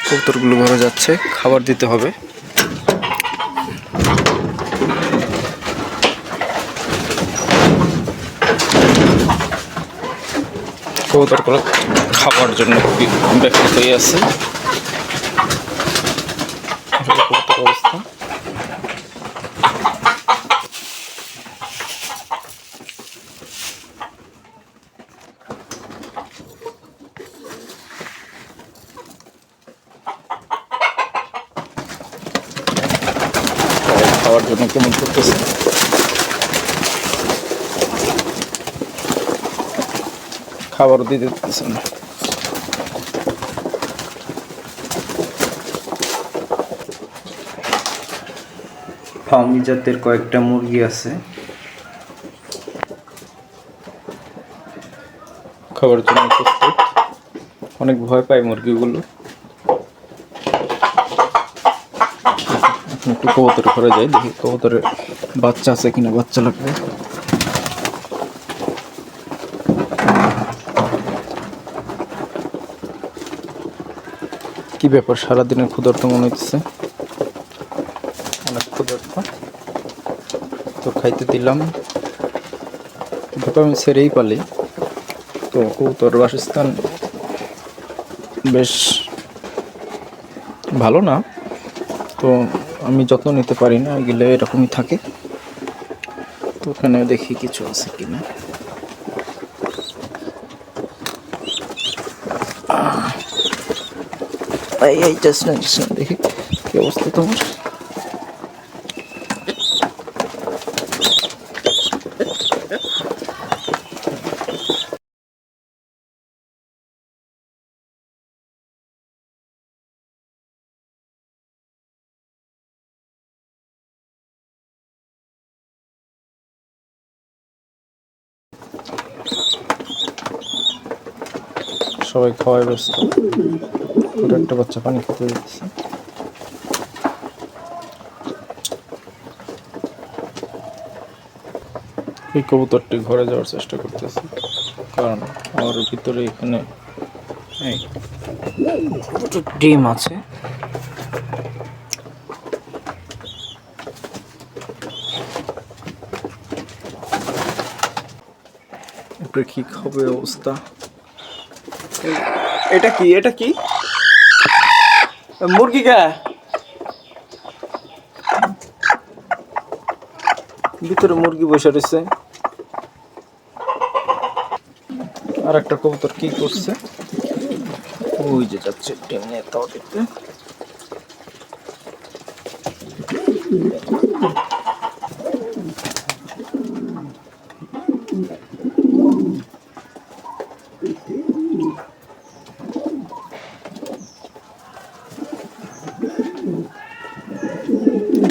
কবুতরগুলো ঘরে যাচ্ছে, খাবার দিতে হবে। কবুতরগুলো খাবার জন্য খুবই ব্যাকুল হয়ে আছে। কবুতর অবস্থা খাওয়ার জন্য কেমন করতেছে। খাবারও দিতে দিতেছে না। ফার্মি জাতের কয়েকটা মুরগি আছে, খাবার জন্য প্রস্তুত। অনেক ভয় পায় মুরগিগুলো। একটু কবুতর ঘরে যাই, দেখি কবুতরের বাচ্চা আছে কিনা, বাচ্চা লাগবে। কি ব্যাপার, সারাদিনে ক্ষুধার্ত মনে হচ্ছে, অনেক ক্ষুধার্ত। তো খাইতে দিলাম, আমি ছেড়েই পালি। তো কবুতর বাসস্থান বেশ ভালো না, তো আমি যত্ন নিতে পারি না, এগুলো এরকমই থাকে। তো ওখানে দেখি কিছু আছে কিনা। এই জাস্ট না দেখি কি অবস্থা তোমার। সবাই খাওয়াই ব্যস্ত, ছোট একটা বাচ্চা পানি খেতে দিচ্ছে। এই কবুতরটি ঘরে যাওয়ার চেষ্টা করতেছে, কারণ আমার ভিতরে এখানে ডিম আছে। কি হবে অবস্থা। এটা কি, এটা কি মুরগি? কা ভিতরে মুরগি বসে রয়েছে। আর একটা কবুতর কি করছে, ওই যে যাচ্ছে ডিম নিয়ে তাও দেখতে।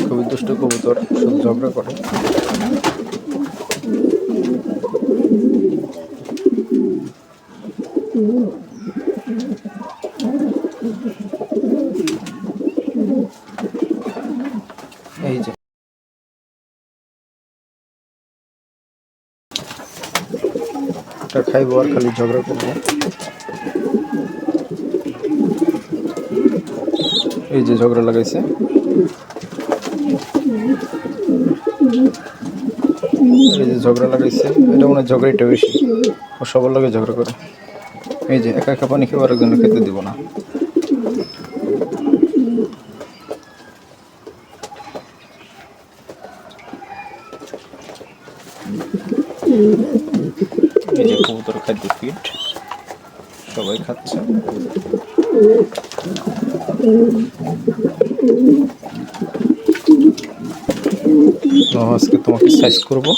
খুবই দুষ্ট কবুতর, শুধু ঝগড়া করে। এই যে এটা খাইবো আর খালি ঝগড়া করবো। এই যে ঝগড়া লাগাইছে, এই যে ঝগড়া লাগাইছে। এটা মনে হয় ঝগড়াটা বেশি, ও সবার লগে ঝগড়া করে। এই যে একা একা পানি খেয়ে আরেকজন খেতে দিব না। এই যে কবুতর খাদ্য ফিট, সবাই খাচ্ছে। আজকে তোমাকে সাইজ করবো।